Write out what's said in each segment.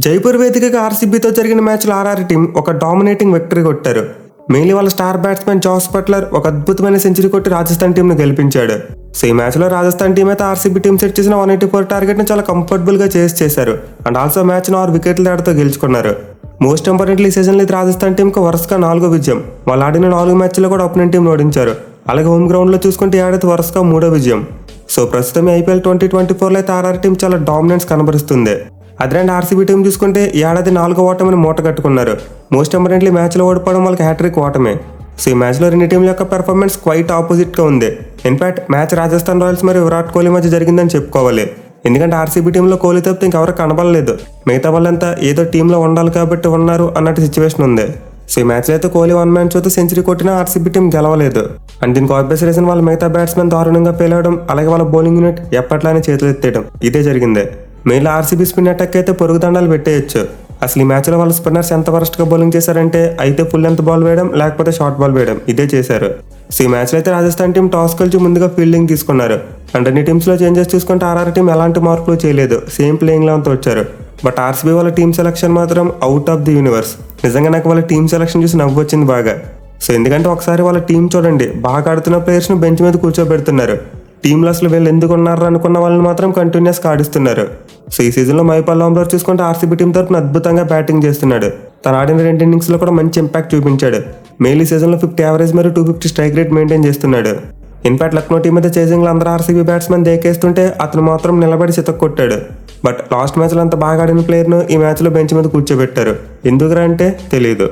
జైపూర్ వేదికగా ఆర్సీబీతో జరిగిన మ్యాచ్లో ఆర్ఆర్ టీం ఒక డామినేటింగ్ విక్టరీ కొట్టారు. మెయిన్లీ వాళ్ళ స్టార్ బ్యాట్స్మెన్ జాస్ బట్లర్ ఒక అద్భుతమైన సెంచరీ కొట్టి రాజస్థాన్ టీంను గెలిపించాడు. సో ఈ మ్యాచ్లో రాజస్థాన్ టీం అయితే ఆర్సీబీ టీం సెట్ చేసిన 184 టార్గెట్ని చాలా కంఫర్టబుల్గా చేశారు. అండ్ ఆల్సో మ్యాచ్ను 6 వికెట్ల తేడాతో గెలుచుకున్నారు. మోస్ట్ ఇంపార్టెంట్లీ ఈ సీజన్లో ఇది రాజస్థాన్ టీంకు వరుసగా 4వ విజయం. వాళ్ళు ఆడిన 4 మ్యాచ్ల్లో కూడా ఓపెనింగ్ టీం ఓడించారు. అలాగే హోమ్ గ్రౌండ్లో చూసుకుంటే ఏడాది వరుసగా 3వ విజయం. సో ప్రస్తుతం ఐపీఎల్ 2024లో అయితే ఆర్ఆర్ టీం చాలా డామినెన్స్ కనబరుస్తుంది. అదే ఆర్సీబీ టీం చూసుకుంటే ఏడాది 4వ ఓటమిని మూట కట్టుకున్నారు. మోస్ట్ ఇంపార్టెంట్లీ మ్యాచ్లో ఓడిపోవడం వాళ్ళకి హ్యాట్రిక్ ఓటమే. సో ఈ మ్యాచ్లో రెండు టీంల యొక్క పెర్ఫార్మెన్స్ క్వైట్ ఆపోజిట్గా ఉంది. ఇన్ఫాక్ట్ మ్యాచ్ రాజస్థాన్ రాయల్స్ మరియు విరాట్ కోహ్లీ మధ్య జరిగిందని చెప్పుకోవాలి. ఎందుకంటే ఆర్సీబీ టీంలో కోహ్లీ తప్పితే ఇంకెవరు కనబడలేదు. మిగతా వాళ్ళంతా ఏదో టీంలో ఉండాలి కాబట్టి ఉన్నారు అన్నట్టు సిచ్యువేషన్ ఉంది. సో ఈ మ్యాచ్లో అయితే కోహ్లీ 1 మ్యాన్ షోతో సెంచరీ కొట్టినా ఆర్సీబీ టీం గెలవలేదు. అండ్ దీనికి ఆబ్వియస్ రీజన్ వాళ్ళ మిగతా బ్యాట్స్మెన్ దారుణంగా ఫెయిల్ అవడం, అలాగే వాళ్ళ బౌలింగ్ యూనిట్ ఎప్పట్లానే చేతులు ఎత్తేయడం ఇదే జరిగింది. మెయిన్లో ఆర్సీబీ స్పిన్ అటాక్ అయితే పొరుగు దండాలు పెట్టేయచ్చు. అసలు ఈ మ్యాచ్లో వాళ్ళ స్పిన్నర్స్ ఎంత వరస్ట్గా బౌలింగ్ చేశారంటే అయితే ఫుల్ లెంత్ బాల్ వేయడం లేకపోతే షార్ట్ బాల్ వేయడం ఇదే చేశారు. సో ఈ మ్యాచ్లో అయితే రాజస్థాన్ టీం టాస్ కలిసి ముందుగా ఫీల్డింగ్ తీసుకున్నారు. అండ్ అన్ని టీమ్స్లో చేంజెస్ చూసుకుంటే ఆర్ఆర్ టీం ఎలాంటి మార్పులు చేయలేదు, సేమ్ ప్లేయింగ్ లెవెన్తో వచ్చారు. బట్ ఆర్సీబీ వాళ్ళ టీం సెలక్షన్ మాత్రం అవుట్ ఆఫ్ ది యూనివర్స్. నిజంగా నాకు వాళ్ళ టీం సెలక్షన్ చూసి నవ్వు వచ్చింది బాగా. సో ఎందుకంటే ఒకసారి వాళ్ళ టీం చూడండి, బాగా ఆడుతున్న ప్లేయర్స్ని బెంచ్ మీద కూర్చోబెడుతున్నారు. టీంలో అసలు వీళ్ళు ఎందుకు ఉన్నారు అనుకున్న వాళ్ళని మాత్రం కంటిన్యూస్గా ఆడిస్తున్నారు. సో ఈ సీజన్లో మైపాల్ లాంబ్లర్ చూసుకుంటే ఆర్సీబీ టీం తరఫున అద్భుతంగా బ్యాటింగ్ చేస్తున్నాడు. తను ఆడిన 2 ఇన్నింగ్స్లో కూడా మంచి ఇంపాక్ట్ చూపించాడు. మెయిన్లీ సీజన్లో 50 యావరేజ్ మరియు 250 స్ట్రైక్ రేట్ మెయింటైన్ చేస్తున్నాడు. ఇన్ఫాక్ట్ లక్నో టీం అయితే చేసింగ్లో అందరూ ఆర్సీబీ బ్యాట్స్మెన్ దేకేస్తుంటే అతను మాత్రం నిలబడి చితక్ కొట్టాడు. బట్ లాస్ట్ మ్యాచ్లో అంత బాగా ఆడిన ప్లేయర్ను ఈ మ్యాచ్లో బెంచ్ మీద కూర్చోబెట్టారు. ఎందుకురా అంటే తెలియదు.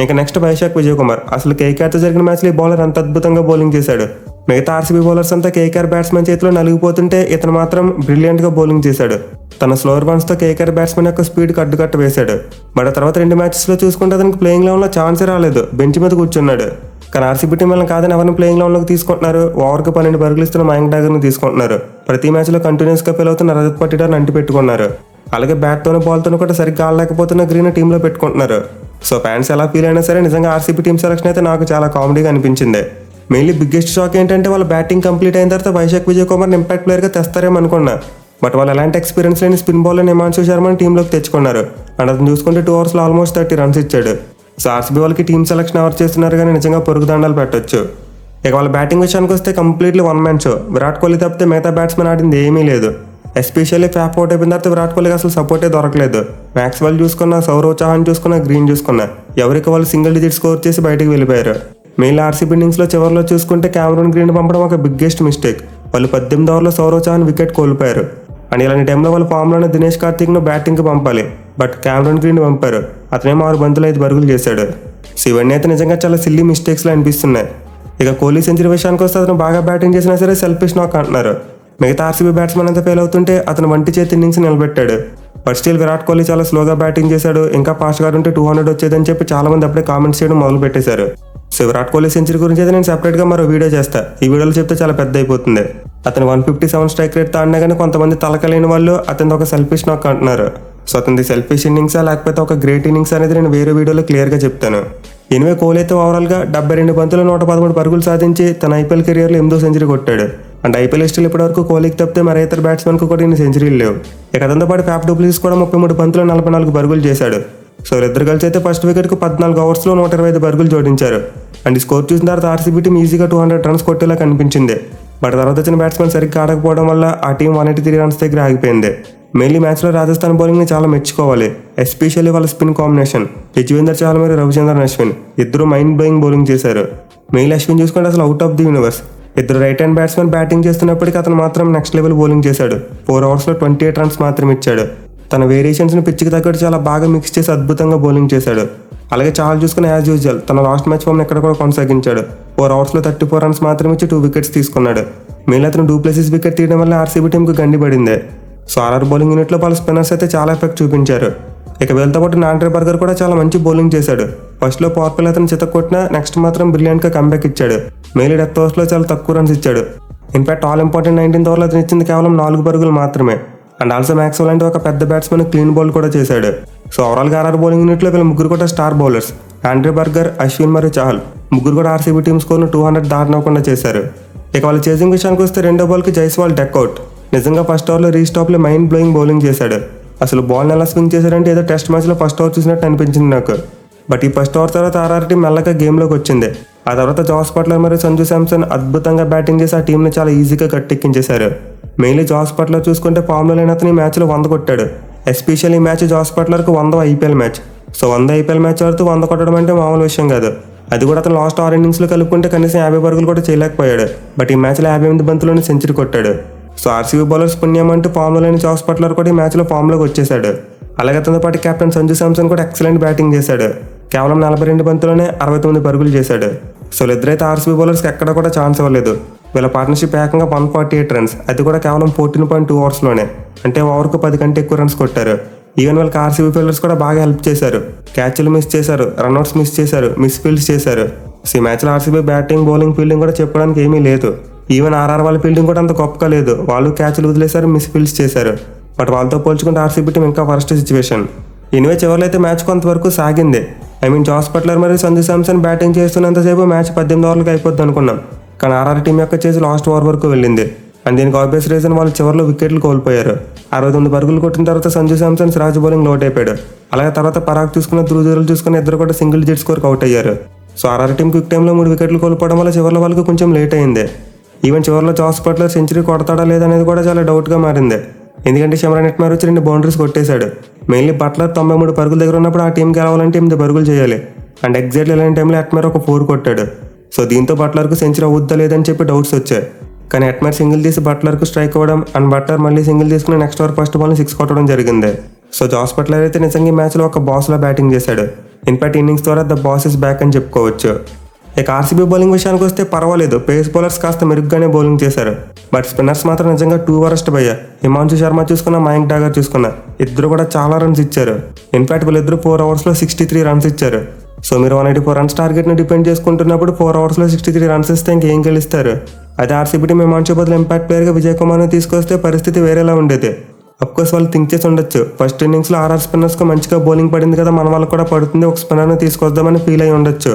ఇంకా నెక్స్ట్ వైశాఖ్ విజయ్ కుమార్. అసలు కేకేఆర్తో జరిగిన మ్యాచ్లో ఈ బౌలర్ అంత అద్భుతంగా బౌలింగ్ చేశాడు. మిగతా ఆర్సీబీ బౌలర్స్ అంతా కేకేఆర్ బ్యాట్స్మెన్ చేతిలో నలిగిపోతుంటే ఇతను మాత్రం బ్రిలియంట్గా బౌలింగ్ చేశాడు. తన స్లోవర్ బౌన్స్తో కేకేఆర్ బ్యాట్స్మెన్ యొక్క స్పీడ్కి అడ్డుకట్ట వేశాడు. బట్ ఆ తర్వాత 2 మ్యాచెస్లో చూసుకుంటే అతనికి ప్లేయింగ్ లెవెన్లో ఛాన్సే రాలేదు, బెంచ్ మీద కూర్చున్నాడు. కానీ ఆర్సీబీ టీం వల్ల కాదని ఎవరిని ప్లేయింగ్ లెవెన్లోకి తీసుకుంటున్నారు. ఓవర్కి 12 పరుగులు ఇస్తున్న మయాంక్ డాగర్ని తీసుకుంటున్నారు. ప్రతి మ్యాచ్లో కంటిన్యూస్గా ఫెయిల్ అవుతున్న రజత్ పటిదార్ని అంటి పెట్టుకున్నారు. అలాగే బ్యాట్తోనూ బాల్తోనూ కూడా సరిగ్గా ఆడలేకపోతున్న గ్రీన్ టీంలో పెట్టుకుంటున్నారు. సో ఫ్యాన్స్ ఎలా ఫీల్ అయినా సరే నిజంగా ఆర్సీబీ టీం సెలక్షన్ అయితే నాకు చాలా కామెడీగా అనిపించింది. మెయిన్లీ బిగ్గెస్ట్ షాక్ ఏంటంటే వాళ్ళ బ్యాటింగ్ కంప్లీట్ అయిన తర్వాత వైశాఖ్ విజయ్ కుమార్ని ఇంపాక్ట్ ప్లేయర్గా తెస్తారేమో అనుకున్నా. బట్ వాళ్ళు ఎలాంటి ఎక్స్పీరియన్స్ లేని స్పిన్ బౌలర్ హిమాన్షు శర్మని టీంలోకి తెచ్చుకున్నారు. అండ్ అతను చూసుకుంటే 2 ఓవర్స్లో ఆల్మోస్ట్ 30 రన్స్ ఇచ్చాడు. సో ఆర్సీబీ వాళ్ళకి టీం సెలక్షన్ ఎవరు చేస్తున్నారు కానీ నిజంగా పొరుగు దండాలు పెట్టొచ్చు. ఇక వాళ్ళ బ్యాటింగ్ విషయానికి వస్తే completely 1 man show. Virat Kohli తప్పితే మిగతా బ్యాట్స్మెన్ ఆడింది ఏమీ లేదు. ఎస్పెషల్లీ ఫ్యాప్ అవుట్ అయిపోయిన తర్వాత విరాట్ కోహ్లీకి అసలు సపోర్టే దొరకలేదు. మ్యాక్స్వెల్ చూసుకున్నా, సౌరవ్ చౌహాన్ చూసుకున్నా, గ్రీన్ చూసుకున్నా, ఎవరికి వాళ్ళు సింగిల్ డిజిట్ స్కోర్ చేసి బయటకు వెళ్ళిపోయారు. మెయిన్ ఆర్సీబీ ఇన్నింగ్స్లో చివరిలో చూసుకుంటే కెమెరూన్ గ్రీన్ పంపడం ఒక బిగ్గెస్ట్ మిస్టేక్. వాళ్ళు 18 ఓవర్లో సౌరవ్ చౌహాన్ వికెట్ కోల్పోయారు. అండ్ ఇలాంటి టైంలో వాళ్ళ ఫామ్లోనే దినేష్ కార్తీక్ను బ్యాటింగ్కి పంపాలి. బట్ కెమెరూన్ గ్రీన్ పంపారు. అతనేమో 6 బంతులు 5 పరుగులు చేశాడు. సో ఇవన్నీ అయితే నిజంగా చాలా సిల్లీ మిస్టేక్స్లో అనిపిస్తున్నాయి. ఇక కోహ్లీ సెంచరీ విషయానికి వస్తే అతను బాగా బ్యాటింగ్ చేసినా సరే సెల్ఫిష్ నాక్ అంటున్నారు. మిగతా ఆర్సీబీ బ్యాట్స్మెన్ అంతా ఫెయిల్ అవుతుంటే అతను వంటి చేతి ఇన్నింగ్స్ నిలబెట్టాడు. బట్ స్టిల్ విరాట్ కోహ్లీ చాలా స్లోగా బ్యాటింగ్ చేశాడు. ఇంకా ఫాస్ట్గా ఉంటే 200 వచ్చేదని చెప్పి చాలా మంది అప్పుడే కామెంట్స్ చేయడం మొదలు పెట్టేశారు. సో విరాట్ కోహ్లీ సెంచరీ గురించి అయితే నేను సెపరేట్గా మరో వీడియో చేస్తా. ఈ వీడియోలో చెప్తే చాలా పెద్ద అయిపోతుంది. అతను 157 స్ట్రైక్ రేట్తో ఆడినా కానీ కొంతమంది తలకలేని వాళ్ళు అతను ఒక సెల్ఫిష్ నాక్ అంటున్నారు. సో అతనిది సెల్ఫిష్ ఇన్నింగ్సా లేకపోతే ఒక గ్రేట్ ఇన్నింగ్స్ అనేది నేను వేరే వీడియోలో క్లియర్గా చెప్తాను. ఎనివే కోహ్లీ అయితే ఓవరాల్గా 72 బంతులు 113 పరుగులు సాధించి తన ఐపీఎల్ కెరియర్లో 8వ సెంచరీ కొట్టాడు. అండ్ ఐపీఎల్ హిస్టరీలో ఇప్పటివరకు కోహ్లీకి తప్పితే మరి ఇతర బ్యాట్స్మెన్కు కూడా ఇన్ని సెంచరీలు లేవు. ఇక అతనితో పాటు ఫ్యాఫ్ డు ప్లెసిస్ కూడా 33 బంతులు 44 పరుగులు చేశాడు. సో ఇద్దరు కలిసి అయితే ఫస్ట్ వికెట్కు 14 ఓవర్స్లో 125 పరుగులు జోడించారు. అండ్ ఈ స్కోర్ చూసిన తర్వాత ఆర్సీబీ టీం ఈజీగా 200 రన్స్ కొట్టేలా కనిపించింది. బట్ తర్వాత వచ్చిన బ్యాట్స్మెన్ సరిగ్గా ఆడకపోవడం వల్ల ఆ టీం 183 రన్స్ దగ్గర ఆగిపోయింది. మెయిన్లీ మ్యాచ్లో రాజస్థాన్ బౌలింగ్ని చాలా మెచ్చుకోవాలి. ఎస్పెషల్లీ వాళ్ళ స్పిన్ కాంబినేషన్ యజ్వేంద్ర చహల్ మరియు రవిచంద్రన్ అశ్విన్ ఇద్దరు మైండ్ బ్లోయింగ్ బౌలింగ్ చేశారు. మెయిన్ అశ్విన్ చూసుకుంటే అసలు అవుట్ ఆఫ్ ది యూనివర్స్. ఇద్దరు రైట్ హ్యాండ్ బ్యాట్స్మెన్ బ్యాటింగ్ చేస్తున్నప్పటికీ అతను మాత్రం నెక్స్ట్ లెవెల్ బౌలింగ్ చేశాడు. 4 ఓవర్స్లో 28 రన్స్ మాత్రం ఇచ్చాడు. తన వేరియేషన్స్ని పిచ్చికి తగ్గట్టు చాలా బాగా మిక్స్ చేసి అద్భుతంగా బౌలింగ్ చేశాడు. అలాగే చాలా చూసుకుని యాజ్ యూజువల్ తన లాస్ట్ మ్యాచ్ ఫామ్ని ఎక్కడ కూడా కొనసాగించాడు. 4 ఓవర్స్లో 34 రన్స్ మాత్రం ఇచ్చి 2 వికెట్స్ తీసుకున్నాడు. మెయిన్ అతను డు ప్లెసిస్ వికెట్ తీయడం వల్ల ఆర్సీబీ టీంకు గండి పడింది. సో ఆర్ఆర్ బౌలింగ్ యూనిట్లో వాళ్ళ స్పిన్నర్స్ అయితే చాలా ఎఫెక్ట్ చూపించారు. ఇక వీళ్ళతో పాటు నాండ్రే బర్గర్ కూడా చాలా మంచి బౌలింగ్ చేశాడు. ఫస్ట్లో పవర్ ప్లే అతను చితక్ కొట్టినా నెక్స్ట్ మాత్రం బ్రిలియంట్గా కంబ్యాక్ ఇచ్చాడు. మెయిన్ డెత్ ఓవర్స్లో చాలా తక్కువ రన్స్ ఇచ్చాడు. ఇన్ఫాక్ట్ ఆల్ ఇంపార్టెంట్ 19th ఓవర్లో అతను ఇచ్చింది కేవలం 4 పరుగులు మాత్రమే. అండ్ ఆల్సో మ్యాక్స్వెల్ అంటే ఒక పెద్ద బ్యాట్స్మెన్ క్లీన్ బౌల్ కూడా చేశాడు. సో ఓవరాల్గా ఆర్ఆర్ బౌలింగ్ యూనిట్లో వీళ్ళ ముగ్గురు కూడా star bowlers. Andre Burger, Ashwin మరియు చహల్ ముగ్గురు కూడా ఆర్సీబీ టీం స్కోర్ను 200 దాటనవ్వకుండా చేశారు. ఇక వాళ్ళ చేసింగ్ విషయానికి వస్తే రెండో బాల్కి జైస్వాల్ డెక్అవుట్. నిజంగా ఫస్ట్ ఓవర్లో రీస్టాప్లో మైండ్ బ్లోయింగ్ బౌలింగ్ చేశాడు. అసలు బాల్ని ఎలా స్వింగ్ చేశారంటే ఏదో టెస్ట్ మ్యాచ్లో ఫస్ట్ ఓవర్ చూసినట్టు అనిపించింది నాకు. బట్ ఈ ఫస్ట్ ఓవర్ తర్వాత ఆర్ఆర్ టీం మెల్లగా గేమ్లోకి వచ్చింది. ఆ తర్వాత జాస్ బట్లర్ మరియు సంజు శాంసన్ అద్భుతంగా బ్యాటింగ్ చేసి ఆ టీంని చాలా ఈజీగా గట్టెక్కించేశారు. మెయిన్లీ జాస్ బట్లర్ చూసుకుంటే ఫామ్లో లేని అతను ఈ మ్యాచ్లో 100 కొట్టాడు. ఎస్పెషల్లీ ఈ మ్యాచ్ జాస్ బట్లర్కు 100వ IPL match. So 100 IPL match ఆడుతూ 100 కొట్టడం అంటే మామూలు విషయం కాదు. అది కూడా అతను లాస్ట్ 6 ఇన్నింగ్స్లో కలుపుకుంటే కనీసం 50 పరుగులు కూడా చేయలేకపోయాడు. బట్ ఈ మ్యాచ్లో 58 బంతుల్లోనే సెంచరీ కొట్టాడు. సో ఆర్సీబీ బౌలర్స్ పుణ్యం అంటూ ఫామ్లో లేని జాస్ బట్లర్ కూడా ఈ మ్యాచ్లో ఫామ్లోకి వచ్చేసాడు. అలాగే అతనితో పాటు కెప్టెన్ సంజు శాంసన్ కూడా ఎక్సలెంట్ బ్యాటింగ్ చేశాడు. కేవలం 42 బంతుల్లోనే 69 పరుగులు చేశాడు. సో ఇద్దరైతే ఆర్సీబీ బౌలర్స్కి ఎక్కడ కూడా ఛాన్స్ ఇవ్వలేదు. వీళ్ళ పార్ట్నర్షిప్ ఏకంగా 148 రన్స్, అది కూడా కేవలం 14.2 ఓవర్స్లోనే. అంటే ఓవర్కు 10 కంటే ఎక్కువ రన్స్ కొట్టారు. ఈవెన్ వాళ్ళకి ఆర్సీబీ ఫీల్డర్స్ కూడా బాగా హెల్ప్ చేశారు. క్యాచ్లు మిస్ చేశారు, రన్అట్స్ మిస్ చేశారు, మిస్ ఫీల్డ్స్ చేశారు. సో ఈ మ్యాచ్లో ఆర్సీబీ బ్యాటింగ్, బౌలింగ్, ఫీల్డింగ్ కూడా చెప్పడానికి ఏమీ లేదు. ఈవెన్ ఆర్ఆర్ వాళ్ళ ఫీల్డింగ్ కూడా అంత గొప్పగా లేదు. వాళ్ళు క్యాచ్లు వదిలేశారు, మిస్ ఫీల్డ్స్ చేశారు. బట్ వాళ్ళతో పోల్చుకుంటే ఆర్సీబీ టీం ఇంకా వరస్ట్ సిచ్యువేషన్. ఎనివే చివరిలో అయితే మ్యాచ్ కొంతవరకు సాగింది. జాస్ బట్లర్ మరియు సంజు శాంసన్ బ్యాటింగ్ చేస్తున్నంతసేపు మ్యాచ్ 18 ఓవర్లకు అయిపోద్ది అనుకున్నాం. కానీ ఆర్ఆర్ టీం యొక్క చేసి లాస్ట్ ఓవర్ వరకు వెళ్ళింది. అండ్ దీనికి ఆబ్వియస్ రీజన్ వాళ్ళు చివరిలో వికెట్లు కోల్పోయారు. 69 పరుగులు కొట్టిన తర్వాత సంజు శాంసన్ సిరాజ్ బౌలింగ్ లోట్ అయిపోయాడు. అలాగే తర్వాత పరాగ్ చూసుకున్న, ధ్రువ్ చూసుకున్న ఇద్దరు కూడా సింగిల్ డిజిట్ స్కోర్కి అవుట్ అయ్యారు. సో ఆర్ఆర్ టీం క్విక్ టైంలో 3 వికెట్లు కోల్పోవడం వల్ల చివరిలో వాళ్ళకి కొంచెం లేట్ అయింది. ఈవెన్ చివరిలో జాస్ బట్లర్ సెంచరీ కొడతాడా లేదనేది కూడా చాలా డౌట్గా మారింది. ఎందుకంటే షమ్రాన్ ఎట్మర్ వచ్చి 2 బౌండరీస్ కొట్టేశాడు. మెయిన్లీ బట్లర్ 93 పరుగుల దగ్గర ఉన్నప్పుడు ఆ టీం గెలవాలంటే 8 పరుగులు చేయాలి. అండ్ ఎగ్జాక్ట్లీ ఇలాంటి టైంలో ఎట్మర్ ఒక 4 కొట్టాడు. సో దీంతో బట్లర్కు సెంచరీ అవుద్దా లేదని చెప్పి డౌట్స్ వచ్చాయి. కానీ ఎట్మర్ సింగిల్ తీసి బట్లర్కు స్ట్రైక్ అవ్వడం, అండ్ బట్లర్ మళ్ళీ సింగిల్ తీసుకుని నెక్స్ట్ ఓవర్ ఫస్ట్ బాల్ని 6 కొట్టడం జరిగింది. సో జాస్ బట్లర్ అయితే నిజంగా ఈ మ్యాచ్లో ఒక బాస్లా బ్యాటింగ్ చేశాడు. ఇన్ఫాక్ట్ ఇన్నింగ్స్ ద్వారా ద బాస్ ఇస్ బ్యాక్ అని చెప్పుకోవచ్చు. ఇక ఆర్సీబీ బౌలింగ్ విషయానికి వస్తే పర్వాలేదు, పేస్ బౌలర్స్ కాస్త మెరుగ్గానే బౌలింగ్ చేశారు. బట్ స్పిన్నర్స్ మాత్రం నిజంగా 2 వరస్ట్ భయ్యా. హిమాంశు శర్మ చూసుకున్న, మయాంక్ డాగర్ చూసుకున్న, ఇద్దరు కూడా చాలా రన్స్ ఇచ్చారు. ఇన్ఫాక్ట్ వీళ్ళిద్దరు 4 ఓవర్స్లో 63 రన్స్ ఇచ్చారు. సో మీరు 184 రన్స్ టార్గెట్ని డిపెండ్ చేసుకుంటున్నప్పుడు 4 ఓవర్స్లో 63 రన్స్ ఇస్తే ఇంకేం గెలుస్తారు? అదే ఆర్సీబీ టీం హిమాంశు బదులు ఇంపాక్ట్ ప్లేయర్గా విజయ్ కుమార్ని తీసుకొస్తే పరిస్థితి వేరేలా ఉండేది. అఫ్కోర్స్ వాళ్ళు థింక్ చేసి ఉండొచ్చు, ఫస్ట్ ఇన్నింగ్స్లో ఆర్ఆర్ స్పిన్నర్స్కి మంచిగా బౌలింగ్ పడింది కదా, మన వాళ్ళకి కూడా పడుతుంది, ఒక స్పిన్నర్ని తీసుకొద్దామని ఫీల్ అయి ఉండొచ్చు.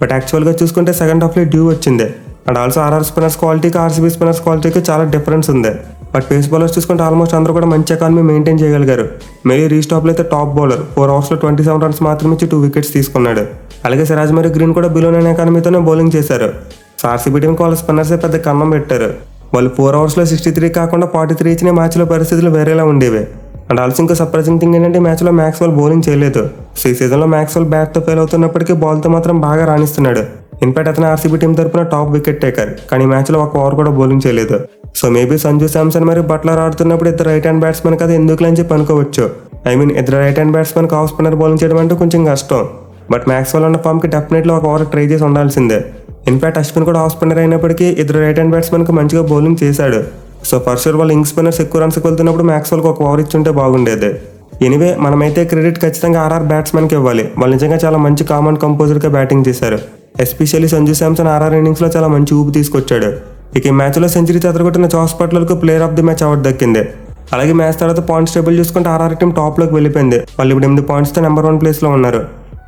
బట్ యాక్చువల్గా చూసుకుంటే సెకండ్ హాఫ్లో డ్యూ వచ్చింది. అండ్ ఆల్సో ఆర్ఆర్ స్పిన్నర్స్ క్వాలిటీకి ఆర్సీబీ స్పిన్నర్స్ క్వాలిటీకి చాలా డిఫరెన్స్ ఉంది. బట్ పేస్ బౌలర్స్ చూసుకుంటే ఆల్మోస్ట్ అందరూ కూడా మంచి ఎకానమీ మెయింటైన్ చేయగలిగారు. మెరీ రీస్టాప్లో అయితే టాప్ బౌలర్ 4 ఓవర్స్లో 27 రన్స్ మాత్రమే ఇచ్చి 2 వికెట్స్ తీసుకున్నాడు. అలాగే సిరాజ్ మరియు గ్రీన్ కూడా బిలో 9 ఎకానమీతోనే బౌలింగ్ చేశారు. సో ఆర్సీబీ టీంకి వాళ్ళ స్పిన్నర్సే పెద్ద కన్నం పెట్టారు. వాళ్ళు 4 ఓవర్స్లో 63 కాకుండా 43 ఇచ్చిన మ్యాచ్లో పరిస్థితులు వేరేలా ఉండేవి. అండ్ ఆల్సో ఇంకో సర్ప్రైజింగ్ థింగ్ ఏంటంటే మ్యాచ్లో మ్యాక్స్వెల్ బౌలింగ్ చేయలేదు. సో ఈ సీజన్లో మ్యాక్స్వెల్ బ్యాట్తో ఫెయిల్ అవుతున్నప్పటికీ బాల్తో మాత్రం బాగా రాణిస్తున్నాడు. ఇన్ఫాక్ట్ అతను ఆర్సీబీ టీం తరపున టాప్ వికెట్ టేకర్, కానీ ఈ మ్యాచ్లో 1 ఓవర్ కూడా బౌలింగ్ చేయలేదు. సో మేబీ సంజు శాంసన్ మరియు బట్లర్ ఆడుతున్నప్పుడు ఇద్దరు రైట్ హ్యాండ్ బ్యాట్స్మెన్ కదా ఎందుకులని చెప్పి అనుకోవచ్చు. ఇద్దరు right hand batsmen off spinner bowling చేయడం అంటే కొంచెం కష్టం. బట్ మ్యాక్స్వెల్ ఉన్న ఫామ్కి డెఫినెట్లీ 1 ఓవర్ ట్రై చేసి ఉండాల్సిందే. ఇన్ఫాక్ట్ అశ్విన్ కూడా ఆఫ్ స్పిన్నర్ అయినప్పటికీ ఇద్దరు రైట్ హ్యాండ్ బ్యాట్స్మెన్కి మంచిగా బౌలింగ్ చేశాడు. సో ఫర్ షూర్ వాళ్ళు ఇంగ్ స్పిన్నర్స్ ఎక్కువ రన్స్కి వెళ్తున్నప్పుడు మ్యాక్స్వెల్కి 1 ఓవర్ ఇచ్చుంటే బాగుండేది. ఎనివే మనమైతే క్రెడిట్ ఖచ్చితంగా ఆర్ఆర్ బ్యాట్స్మెన్కి ఇవ్వాలి. వాళ్ళు నిజంగా చాలా మంచి కామ్ అండ్ కంపోజర్గా బ్యాటింగ్ చేశారు. ఎస్పెషల్లీ సంజు శాంసన్ ఆర్ఆర్ ఇన్నింగ్స్లో చాలా మంచి ఊపు తీసుకొచ్చాడు. ఇక ఈ మ్యాచ్లో సెంచరీ చెదరగొట్టిన జాస్ బట్లర్కు player of the match award దక్కింది. అలాగే మ్యాచ్ తర్వాత పాయింట్స్ టేబుల్ చూసుకుంటే ఆర్ఆర్ టీం టాప్లోకి వెళ్ళిపోయింది. వాళ్ళు ఇప్పుడు 8 పాయింట్స్తో నెంబర్ 1 ప్లేస్లో ఉన్నారు.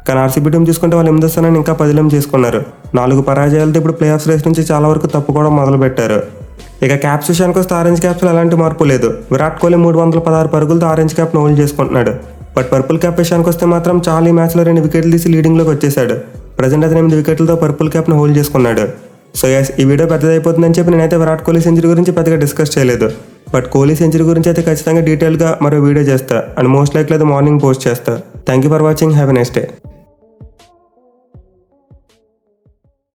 కానీ ఆర్సీబీ టీం చూసుకుంటే వాళ్ళు 8వ స్థానాన్ని ఇంకా 10లం చేసుకున్నారు. 4 పరాజయాలతో ఇప్పుడు ప్లే ఆఫ్స్ రేస్ నుంచి చాలా వరకు తప్పుకోవడం మొదలుపెట్టారు. ఇక క్యాప్స్ విషయానికి వస్తే ఆరెంజ్ క్యాప్స్లో ఎలాంటి మార్పు లేదు. విరాట్ కోహ్లీ 316 పరుగులతో ఆరెంజ్ క్యాప్ను హోల్డ్ చేసుకుంటున్నాడు. బట్ పర్పుల్ క్యాప్ విషయానికి వస్తే మాత్రం చాలా ఈ మ్యాచ్లో 2 వికెట్లు తీసి లీడింగ్లోకి వచ్చేసాడు. ప్రజెంట్ అతను 8 వికెట్లతో పర్పుల్ క్యాప్ను హోల్డ్ చేసుకున్నాడు. సో ఈ వీడియో పెద్దదైపోతుందని చెప్పి నేనైతే విరాట్ కోహ్లీ సెంచరీ గురించి పెద్దగా డిస్కస్ చేయలేదు. బట్ కోహ్లీ సెంచరీ గురించి అయితే ఖచ్చితంగా డీటెయిల్గా మరో వీడియో చేస్తా. అండ్ మోస్ట్ లైక్లీ అది మార్నింగ్ పోస్ట్ చేస్తా. Thank you for watching. Have a nice day.